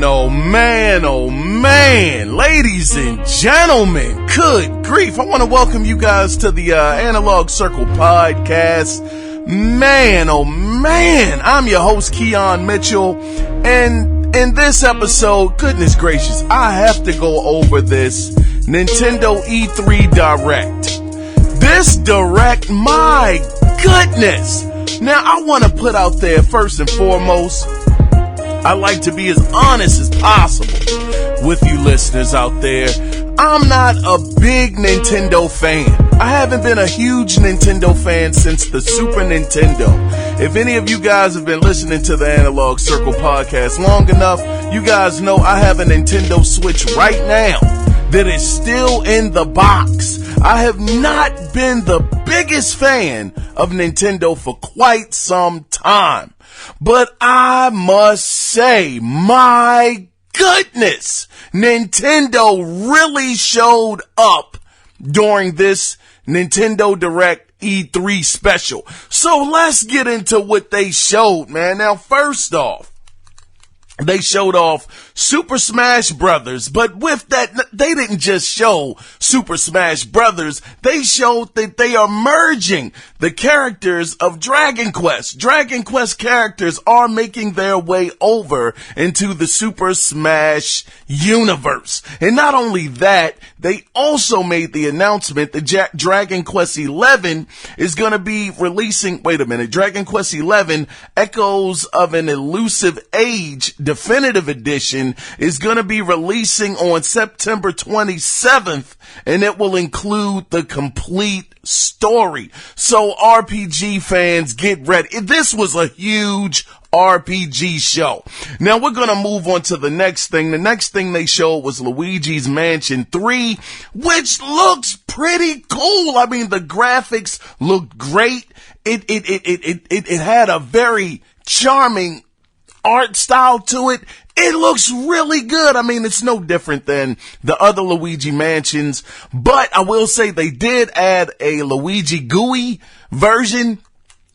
oh man, ladies and gentlemen, good grief. I want to welcome you guys to the Analog Circle podcast. Man, oh man, I'm your host, Kiaun Mitchell, and in this episode, goodness gracious, I have to go over this Nintendo E3 Direct. This Direct, my goodness. Now, I want to put out there, first and foremost, I like to be as honest as possible with you listeners out there. I'm not a big Nintendo fan. I haven't been a huge Nintendo fan since the Super Nintendo. If any of you guys have been listening to the Analog Circle podcast long enough, you guys know I have a Nintendo Switch right now that is still in the box. I have not been the biggest fan of Nintendo for quite some time. But I must say, my goodness, Nintendo really showed up during this Nintendo Direct E3 special. So let's get into what they showed, man. Now, first off, they showed off Super Smash Brothers, but with that, they didn't just show Super Smash Brothers. They showed that they are merging the characters of Dragon Quest. Dragon Quest characters are making their way over into the Super Smash universe. And not only that, they also made the announcement that Dragon Quest XI is going to be releasing, Dragon Quest XI Echoes of an Elusive Age Definitive Edition is going to be releasing on September 27th, and it will include the complete story. So RPG fans, get ready. This was a huge RPG show. Now we're going to move on to the next thing. The next thing they showed was Luigi's Mansion 3, which looks pretty cool. I mean, the graphics looked great. It had a very charming art style to it. It looks really good. I mean, it's no different than the other Luigi Mansions, but I will say they did add a Luigi GUI version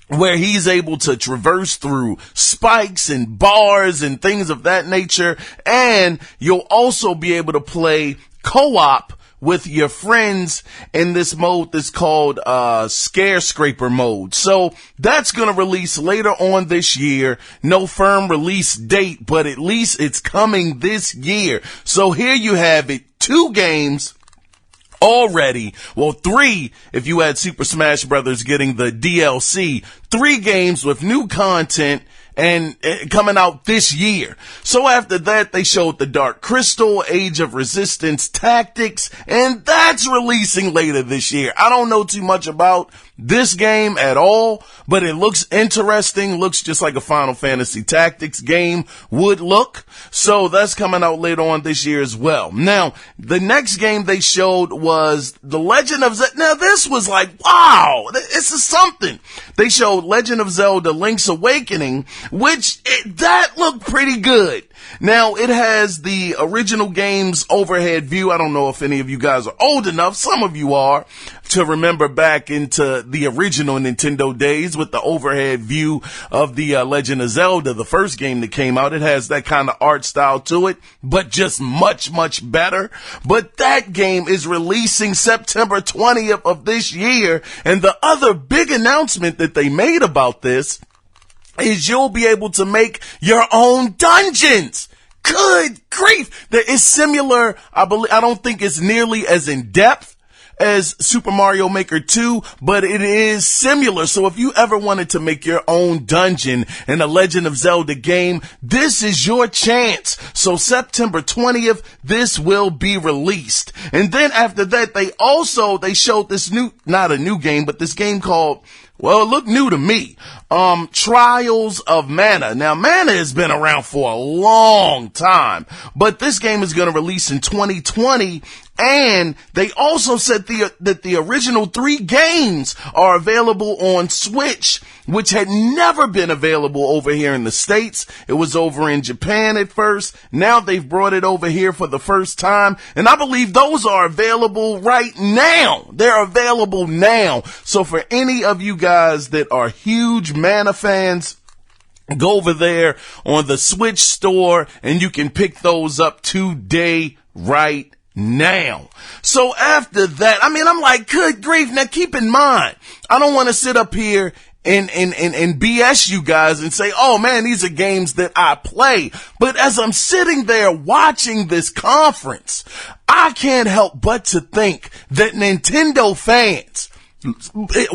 where he's able to traverse through spikes and bars and things of that nature. And you'll also be able to play co-op with your friends in this mode that's called Scare Scraper mode. So that's going to release later on this year. No firm release date, but at least it's coming this year. So here you have it, 2 games already. Well, 3 if you had Super Smash Brothers getting the DLC. 3 games with new content and coming out this year. So after that, they showed the Dark Crystal Age of Resistance Tactics, and that's releasing later this year. I don't know too much about this game at all, but it looks interesting. Looks just like a Final Fantasy Tactics game would look. So that's coming out later on this year as well. Now, the next game they showed was The Legend of Zelda. Now, this was like, wow, this is something. They showed Legend of Zelda Link's Awakening, which that looked pretty good. Now, it has the original game's overhead view. I don't know if any of you guys are old enough. Some of you are, to remember back into the original Nintendo days with the overhead view of the Legend of Zelda, the first game that came out. It has that kind of art style to it, but just much, much better. But that game is releasing September 20th of this year. And the other big announcement that they made about this is you'll be able to make your own dungeons. Good grief. That is similar. I don't think it's nearly as in depth as Super Mario Maker 2, but it is similar. So if you ever wanted to make your own dungeon in a Legend of Zelda game, this is your chance. So September 20th, this will be released. And then after that, they showed this not a new game, but this game called, well, it looked new to me. Trials of Mana. Now, Mana has been around for a long time, but this game is going to release in 2020. And they also said that the original 3 games are available on Switch, which had never been available over here in the States. It was over in Japan at first. Now they've brought it over here for the first time. And I believe those are available right now. They're available now. So for any of you guys that are huge Mana fans, Go over there on the Switch store and you can pick those up today right now. So after that, I'm like, good grief. Now keep in mind, I don't want to sit up here and BS you guys and say, oh man, these are games that I play. But as I'm sitting there watching this conference, I can't help but to think that Nintendo fans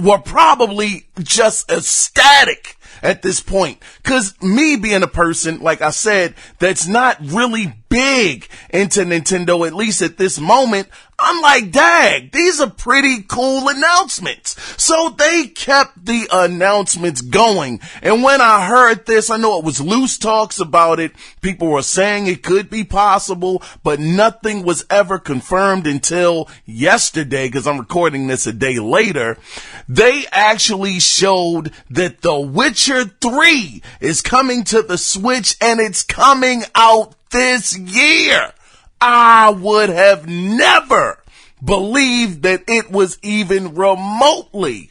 were probably just ecstatic at this point. Cause me being a person, like I said, that's not really big into Nintendo, at least at this moment, I'm like, dang, these are pretty cool announcements. So they kept the announcements going. And when I heard this, I know it was loose talks about it. People were saying it could be possible, but nothing was ever confirmed until yesterday, because I'm recording this a day later. They actually showed that The Witcher 3 is coming to the Switch, and it's coming out this year. I would have never believed that it was even remotely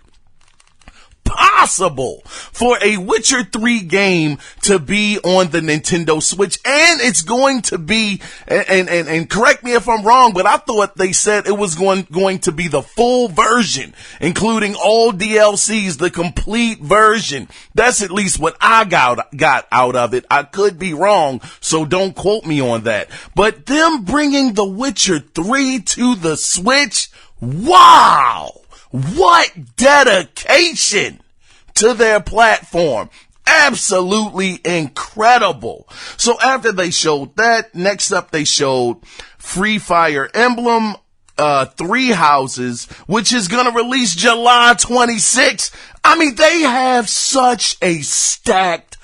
possible for a Witcher 3 game to be on the Nintendo Switch. And it's going to be, and correct me if I'm wrong, but I thought they said it was going to be the full version, including all DLCs, the complete version. That's at least what I got out of it. I could be wrong, so don't quote me on that. But them bringing The Witcher 3 to the Switch, wow! What dedication to their platform. Absolutely incredible. So after they showed that, next up they showed Free Fire Emblem, Three Houses, which is going to release July 26th. They have such a stacked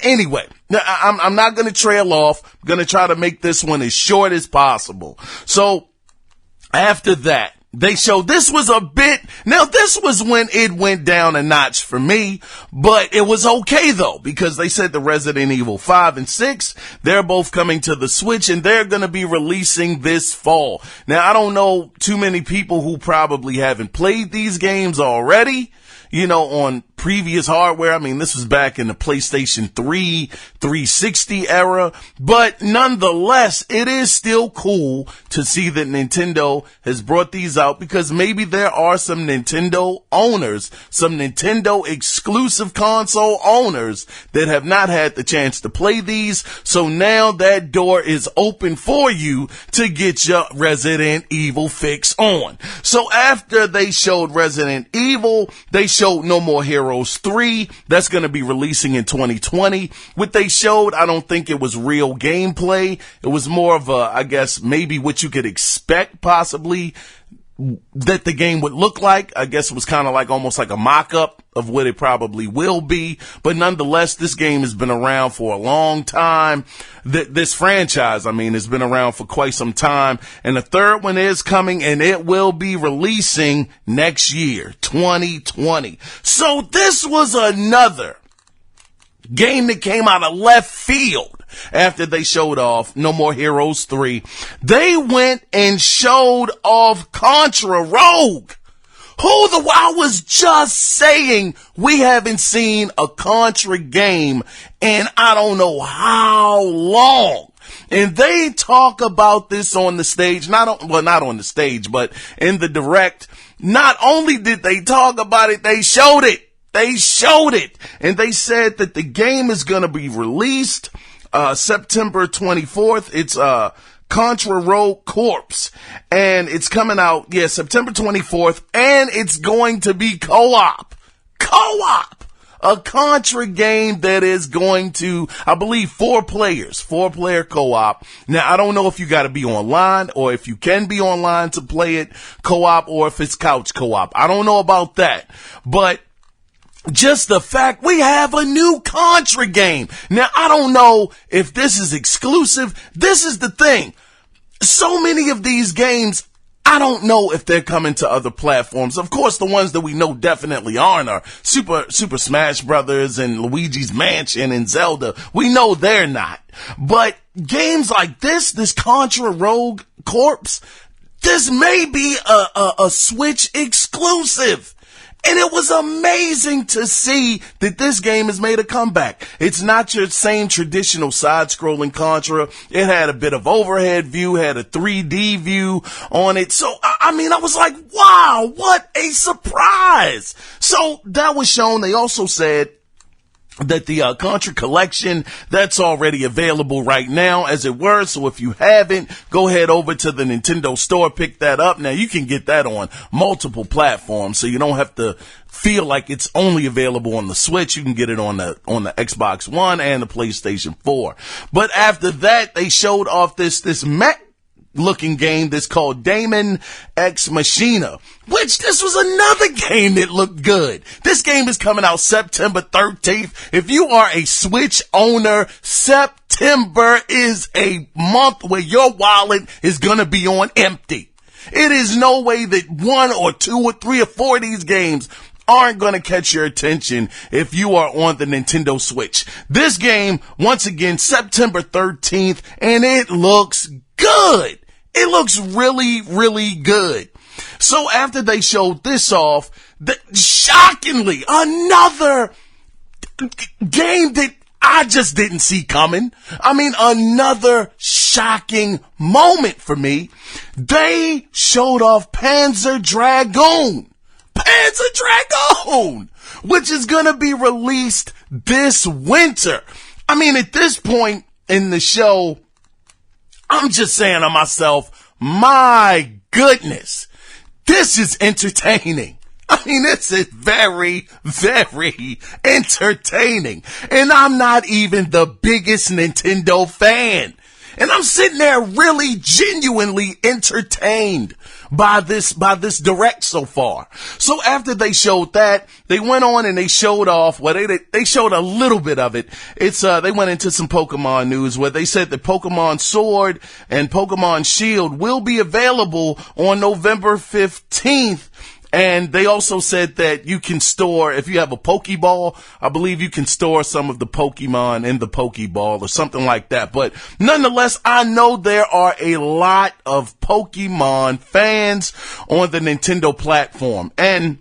anyway, I'm not going to trail off. I'm going to try to make this one as short as possible. So after that, they showed this was this was when it went down a notch for me, but it was okay though, because they said the Resident Evil 5 and 6, they're both coming to the Switch and they're going to be releasing this fall. Now, I don't know too many people who probably haven't played these games already, on previous hardware. This was back in the PlayStation 3, 360 era, but nonetheless, it is still cool to see that Nintendo has brought these out, because maybe there are some Nintendo owners, some Nintendo exclusive console owners that have not had the chance to play these. So now that door is open for you to get your Resident Evil fix on. So after they showed Resident Evil, they showed No More Heroes 3. That's going to be releasing in 2020. What they showed, I don't think it was real gameplay. It was more of I guess, maybe what you could expect possibly that the game would look like. I guess it was kind of like almost like a mock-up of what it probably will be. But nonetheless, this game has been around for a long time. This franchise, has been around for quite some time. And the third one is coming, and it will be releasing next year, 2020. So this was another game that came out of left field. After they showed off No More Heroes 3, they went and showed off Contra Rogue. I was just saying we haven't seen a Contra game in I don't know how long. And they talk about this on the stage, not on the stage, but in the direct. Not only did they talk about it, they showed it. And they said that the game is going to be released September 24th. It's Contra Rogue Corpse, and it's coming out September 24th, and it's going to be co-op, a Contra game that is going to, I believe, 4-player co-op. Now, I don't know if you got to be online or if you can be online to play it co-op, or if it's couch co-op. I don't know about that, but just the fact we have a new Contra game. Now, I don't know if this is exclusive. This is the thing. So many of these games, I don't know if they're coming to other platforms. Of course, the ones that we know definitely aren't are Super Smash Brothers and Luigi's Mansion and Zelda. We know they're not. But games like this Contra Rogue Corpse, this may be a Switch exclusive. And it was amazing to see that this game has made a comeback. It's not your same traditional side-scrolling Contra. It had a bit of overhead view, had a 3D view on it. So, I was like, wow, what a surprise. So that was shown. They also said that the Contra collection, that's already available right now, as it were. So if you haven't, go head over to the Nintendo store, pick that up. Now you can get that on multiple platforms, so you don't have to feel like it's only available on the Switch. You can get it on the Xbox One and the PlayStation 4. But after that, they showed off this mech looking game that's called Daemon X Machina, which this was another game that looked good. This game is coming out September 13th. If you are a Switch owner, September is a month where your wallet is going to be on empty. It is no way that 1 or 2 or 3 or 4 of these games aren't going to catch your attention if you are on the Nintendo Switch. This game, once again, September 13th, and it looks good. It looks really, really good. So after they showed this off, shockingly, another game that I just didn't see coming. Another shocking moment for me. They showed off Panzer Dragoon. Which is going to be released this winter. At this point in the show, I'm just saying to myself, my goodness, this is entertaining. This is very, very entertaining. And I'm not even the biggest Nintendo fan. And I'm sitting there really genuinely entertained by this direct so far. So after they showed that, they went on and they showed off, they showed a little bit of it. They went into some Pokemon news where they said that Pokemon Sword and Pokemon Shield will be available on November 15th. And they also said that you can store, if you have a Pokeball, I believe you can store some of the Pokemon in the Pokeball or something like that. But nonetheless, I know there are a lot of Pokemon fans on the Nintendo platform. And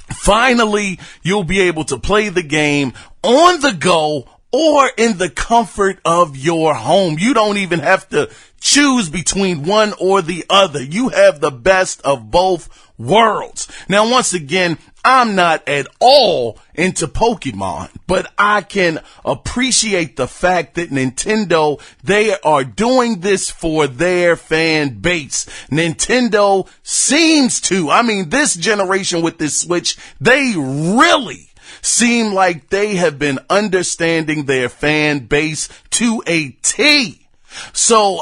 finally, you'll be able to play the game on the go or in the comfort of your home. You don't even have to choose between one or the other. You have the best of both worlds. Now, once again, I'm not at all into Pokemon, but I can appreciate the fact that Nintendo, they are doing this for their fan base. Nintendo seems to, this generation with this Switch, they really seem like they have been understanding their fan base to a T. So,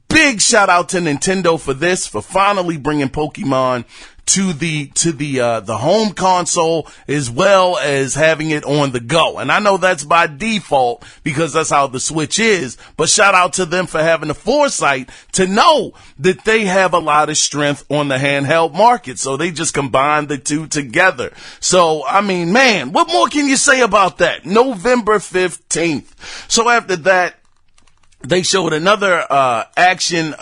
big shout out to Nintendo for this, for finally bringing Pokemon to the home console as well as having it on the go. And I know that's by default because that's how the Switch is, but shout out to them for having the foresight to know that they have a lot of strength on the handheld market. So they just combined the two together. So, man, what more can you say about that? November 15th. So after that, they showed another action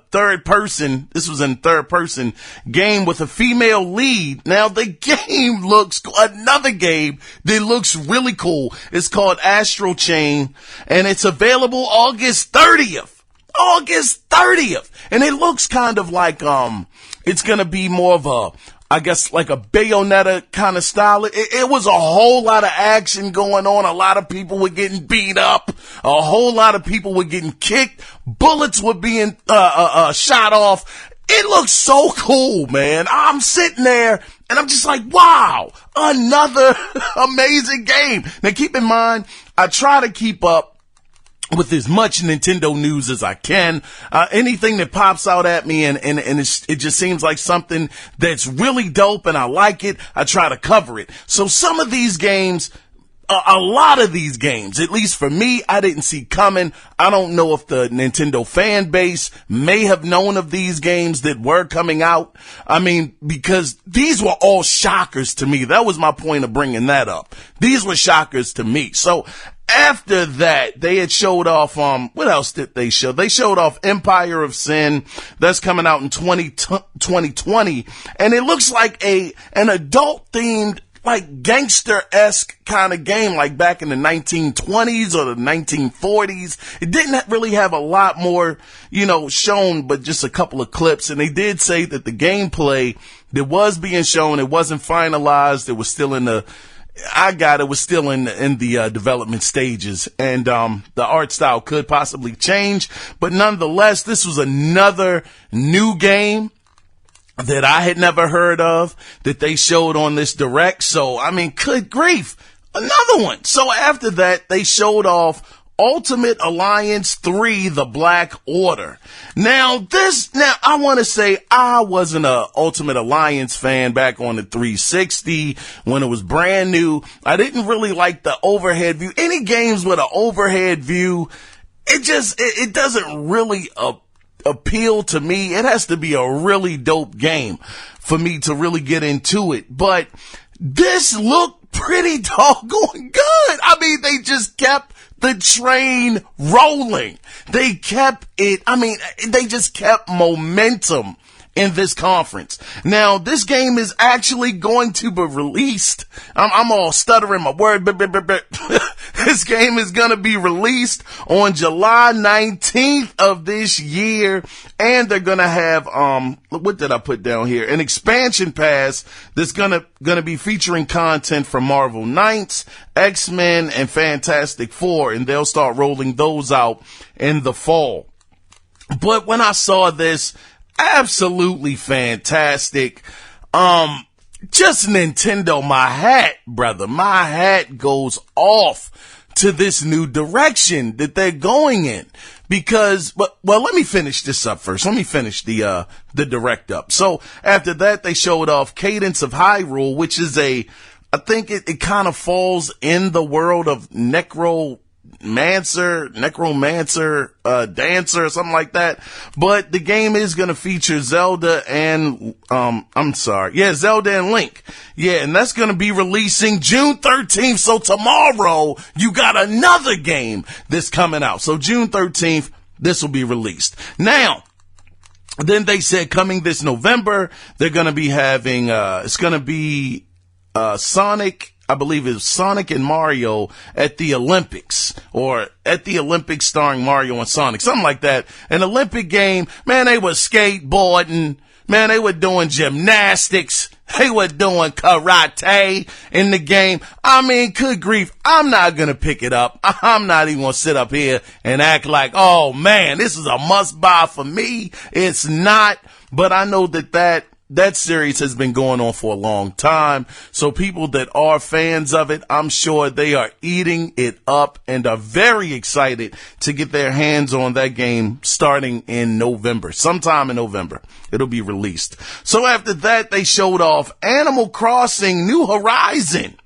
third person. This was in third person game with a female lead. Now the game looks another game that looks really cool. It's called Astral Chain, and it's available August 30th. And it looks kind of like it's gonna be more of a, I guess, like a Bayonetta kind of style. It was a whole lot of action going on. A lot of people were getting beat up. A whole lot of people were getting kicked. Bullets were being shot off. It looks so cool, man. I'm sitting there and I'm just like, wow, another amazing game. Now keep in mind, I try to keep up with as much Nintendo news as I can. Anything that pops out at me and it just seems like something that's really dope and I like it, I try to cover it. So some of these games, a lot of these games, at least for me, I didn't see coming. I don't know if the Nintendo fan base may have known of these games that were coming out. I mean, because these were all shockers to me. That was my point of bringing that up. These were shockers to me. So after that, they had showed off, what else did they show? They showed off Empire of Sin. That's coming out in 2020. And it looks like an adult themed, like gangster-esque kind of game, like back in the 1920s or the 1940s. It didn't really have a lot more, shown, but just a couple of clips. And they did say that the gameplay that was being shown, it wasn't finalized. It was still in the development stages, and the art style could possibly change, but nonetheless, this was another new game that I had never heard of that they showed on this direct. So, I mean, good grief, another one. So after that, they showed off Ultimate Alliance 3, The Black Order. Now I want to say I wasn't a Ultimate Alliance fan back on the 360 when it was brand new. I didn't really like the overhead view. Any games with an overhead view, it doesn't really appeal to me. It has to be a really dope game for me to really get into it. But this looked pretty doggone good. I mean, they just kept the train rolling. They kept it. I mean, they just kept momentum in this conference. Now, this game is actually going to be released. I'm all stuttering my word. This game is going to be released on July 19th of this year. And they're going to have, what did I put down here? An expansion pass that's going to be featuring content from Marvel Knights, X-Men, and Fantastic Four. And they'll start rolling those out in the fall. But when I saw this, absolutely fantastic. Just Nintendo, my hat, brother. My hat goes off to this new direction that they're going in. Because, well, let me finish this up first. Let me finish the direct up. So after that, they showed off Cadence of Hyrule, which is I think it kind of falls in the world of necromancer, dancer, or something like that. But the game is going to feature Zelda and, Zelda and Link. Yeah, and that's going to be releasing June 13th. So tomorrow, you got another game that's coming out. So June 13th, this will be released. Now, then they said coming this November, they're going to be having, it's going to be, Sonic, I believe it's Sonic and Mario at the Olympics, or at the Olympics starring Mario and Sonic, something like that. An Olympic game, man, they were skateboarding, man, they were doing gymnastics, they were doing karate in the game. I mean, good grief, I'm not gonna pick it up. I'm not even gonna sit up here and act like, oh man, this is a must buy for me. It's not, but I know that series has been going on for a long time. So people that are fans of it, I'm sure they are eating it up and are very excited to get their hands on that game starting in November. Sometime in November, it'll be released. So after that, they showed off Animal Crossing New Horizon,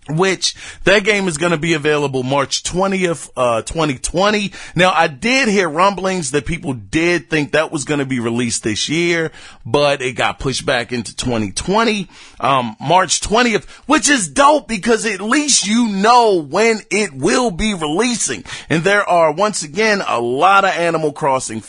which that game is going to be available March 20th, 2020. Now, I did hear rumblings that people did think that was going to be released this year, but it got pushed back into 2020, March 20th, which is dope because at least you know when it will be releasing. And there are, once again, a lot of Animal Crossing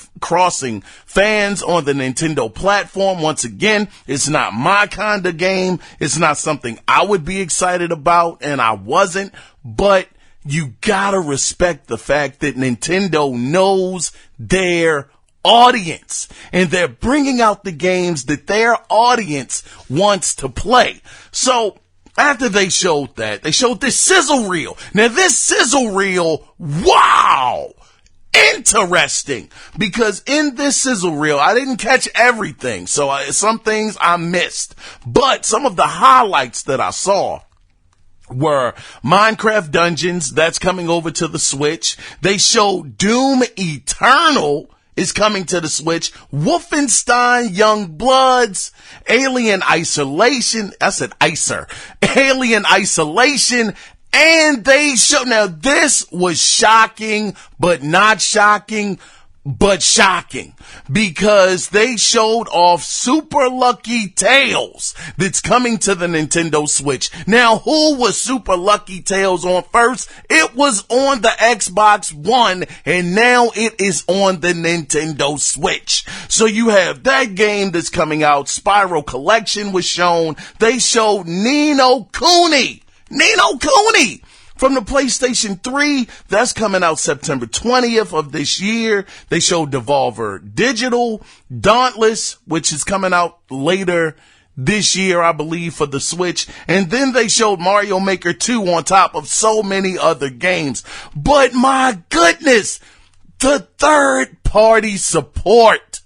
fans on the Nintendo platform. Once again, it's not my kind of game. It's not something I would be excited about, and I wasn't, but you gotta respect the fact that Nintendo knows their audience, and they're bringing out the games that their audience wants to play. So after they showed that, they showed this sizzle reel. Now this sizzle reel, wow! Interesting, because in this sizzle reel, I didn't catch everything, so some things I missed, but some of the highlights that I saw were Minecraft Dungeons, that's coming over to the Switch. They showed Doom Eternal is coming to the Switch. Wolfenstein Young Bloods, Alien Isolation, I said Icer, Alien Isolation, And they showed, now this was shocking, but not shocking, but shocking, because they showed off Super Lucky Tails that's coming to the Nintendo Switch. Now, who was Super Lucky Tails on first? It was on the Xbox One, and now it is on the Nintendo Switch. So you have that game that's coming out. Spyro Collection was shown. They showed Ni no Kuni from the PlayStation 3. That's coming out September 20th of this year. They showed Devolver Digital, Dauntless, which is coming out later this year, I believe, for the Switch. And then they showed Mario Maker 2 on top of so many other games. But my goodness, the third-party support.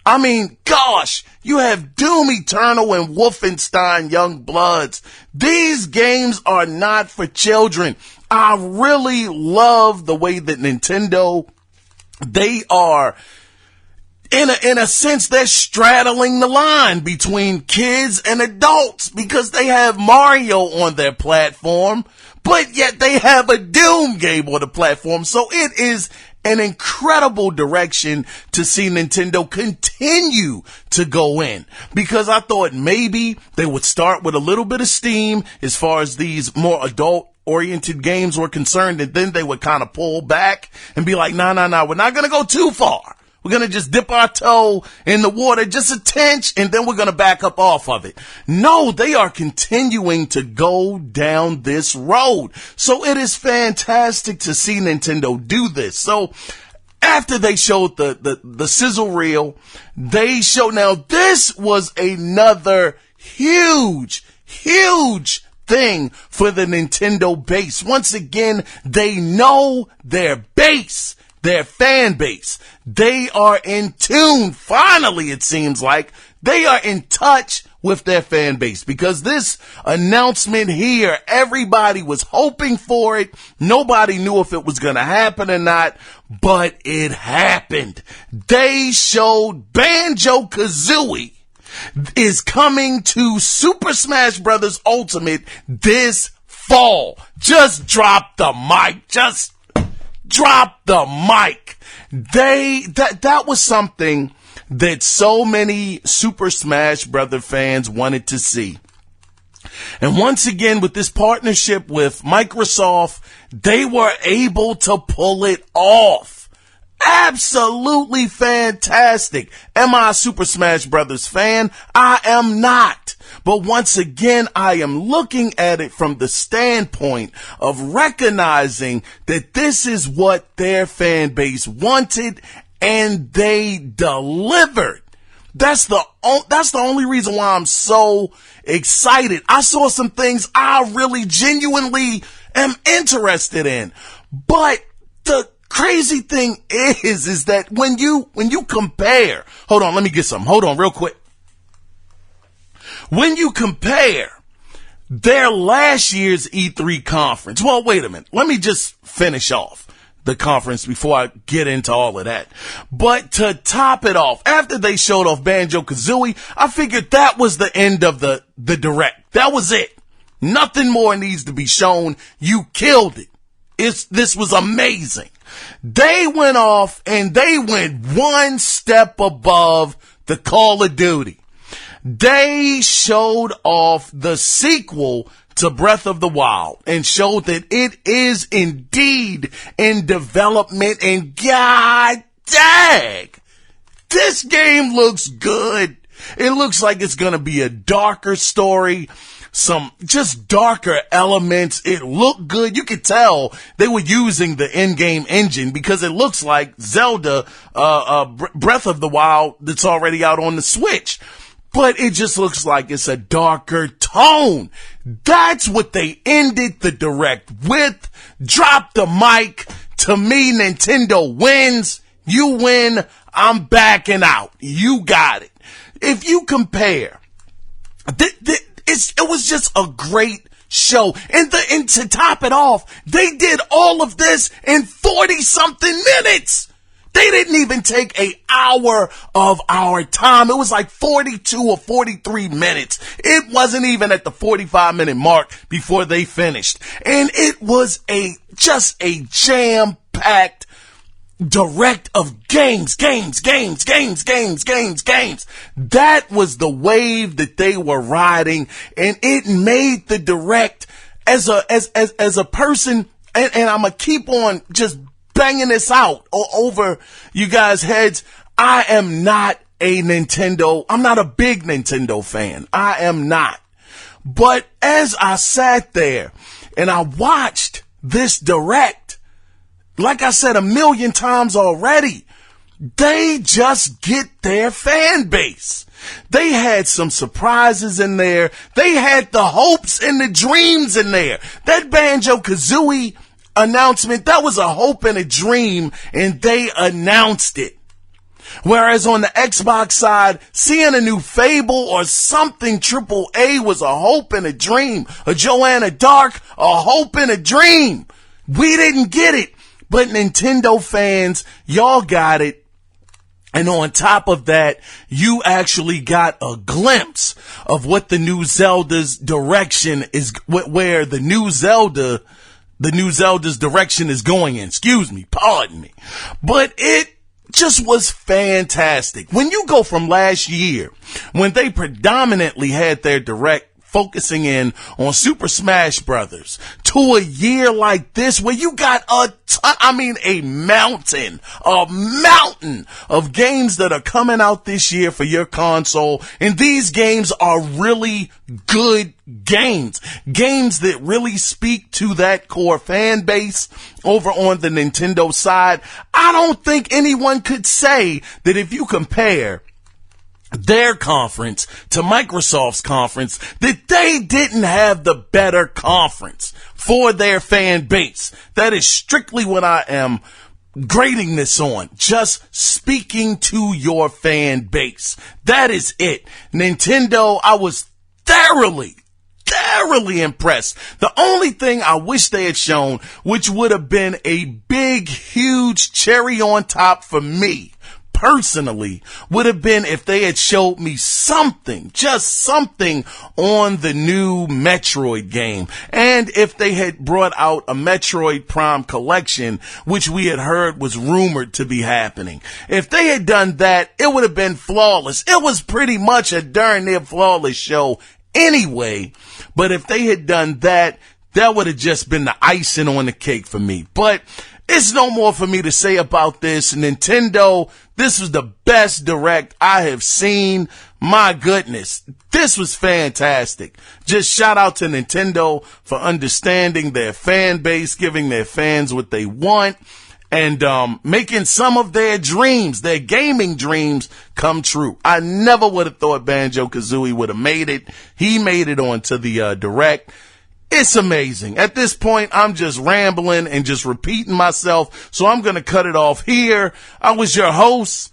I mean, gosh, you have Doom Eternal and Wolfenstein Young Bloods. These games are not for children. I really love the way that Nintendo, they are, in a sense, they're straddling the line between kids and adults, because they have Mario on their platform, but yet they have a Doom game on the platform. So it is an incredible direction to see Nintendo continue to go in, because I thought maybe they would start with a little bit of steam as far as these more adult-oriented games were concerned, and then they would kind of pull back and be like, no, we're not going to go too far. We're going to just dip our toe in the water just a tinch, and then we're going to back up off of it. No, they are continuing to go down this road. So it is fantastic to see Nintendo do this. So after they showed the sizzle reel, they showed, now this was another huge thing for the Nintendo base. Once again, they know their base. Their fan base. They are in tune. Finally, it seems like they are in touch with their fan base, because this announcement here, everybody was hoping for it. Nobody knew if it was going to happen or not, but it happened. They showed Banjo-Kazooie is coming to Super Smash Bros. Ultimate this fall. Just drop the mic. Just drop the mic. That was something that so many Super Smash Bros. Fans wanted to see. And once again, with this partnership with Microsoft, they were able to pull it off. Absolutely fantastic. Am I a Super Smash Bros. Fan? I am not. But once again, I am looking at it from the standpoint of recognizing that this is what their fan base wanted, and they delivered. That's the only reason why I'm so excited. I saw some things I really genuinely am interested in. But the crazy thing is that when you compare, hold on, let me get something. Hold on real quick. When you compare their last year's E3 conference, well, wait a minute. Let me just finish off the conference before I get into all of that. But to top it off, after they showed off Banjo-Kazooie, I figured that was the end of the direct. That was it. Nothing more needs to be shown. You killed it. This was amazing. They went off and they went one step above the Call of Duty. They showed off the sequel to Breath of the Wild and showed that it is indeed in development, and god dang, this game looks good. It looks like it's going to be a darker story, some just darker elements. It looked good. You could tell they were using the in-game engine, because it looks like Zelda, Breath of the Wild that's already out on the Switch. But it just looks like it's a darker tone. That's what they ended the direct with. Drop the mic. To me, Nintendo wins. You win. I'm backing out. You got it. If you compare, it was just a great show. And to top it off, they did all of this in 40-something minutes. They didn't even take an hour of our time. It was like 42 or 43 minutes. It wasn't even at the 45-minute mark before they finished. And it was just a jam-packed direct of games. That was the wave that they were riding, and it made the direct as a person, and I'm gonna keep on just banging this out over you guys' heads. I'm not a big Nintendo fan. I am not. But as I sat there and I watched this direct, like I said a million times already, they just get their fan base. They had some surprises in there. They had the hopes and the dreams in there. That Banjo-Kazooie announcement, that was a hope and a dream, and they announced it. Whereas on the Xbox side, seeing a new Fable or something AAA was a hope and a dream. A Joanna Dark, a hope and a dream. We didn't get it. But Nintendo fans, y'all got it. And on top of that, you actually got a glimpse of what the new Zelda's direction is, where the new Zelda's direction is going in. Pardon me. But it just was fantastic. When you go from last year, when they predominantly had their direct focusing in on Super Smash Brothers, to a year like this where you got a mountain of games that are coming out this year for your console. And these games are really good games that really speak to that core fan base over on the Nintendo side. I don't think anyone could say that if you compare their conference to Microsoft's conference, that they didn't have the better conference for their fan base. That is strictly what I am grading this on. Just speaking to your fan base. That is it. Nintendo, I was thoroughly impressed. The only thing I wish they had shown, which would have been a big, huge cherry on top for me personally, would have been if they had showed me something, just something on the new Metroid game. And if they had brought out a Metroid Prime collection, which we had heard was rumored to be happening. If they had done that, it would have been flawless. It was pretty much a darn near flawless show anyway. But if they had done that, that would have just been the icing on the cake for me. But it's no more for me to say about this. Nintendo, this was the best direct I have seen. My goodness, this was fantastic. Just shout out to Nintendo for understanding their fan base, giving their fans what they want, and making some of their dreams, their gaming dreams, come true. I never would have thought Banjo-Kazooie would have made it. He made it onto the direct. It's amazing. At this point, I'm just rambling and just repeating myself, so I'm going to cut it off here. I was your host,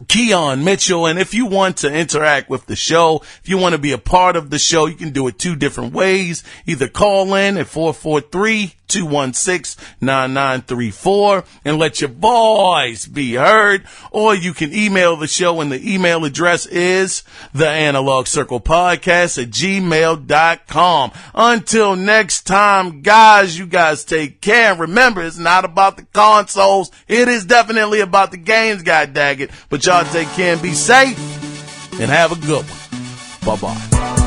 Kiaun Mitchell, and if you want to interact with the show, if you want to be a part of the show, you can do it two different ways. Either call in at 443-216-9934 and let your voice be heard, or you can email the show, and the email address is theanalogcirclepodcast@gmail.com. Until next time, guys, you guys take care. And remember, it's not about the consoles. It is definitely about the games, goddaggit. But y'all take care and be safe, and have a good one. Bye-bye.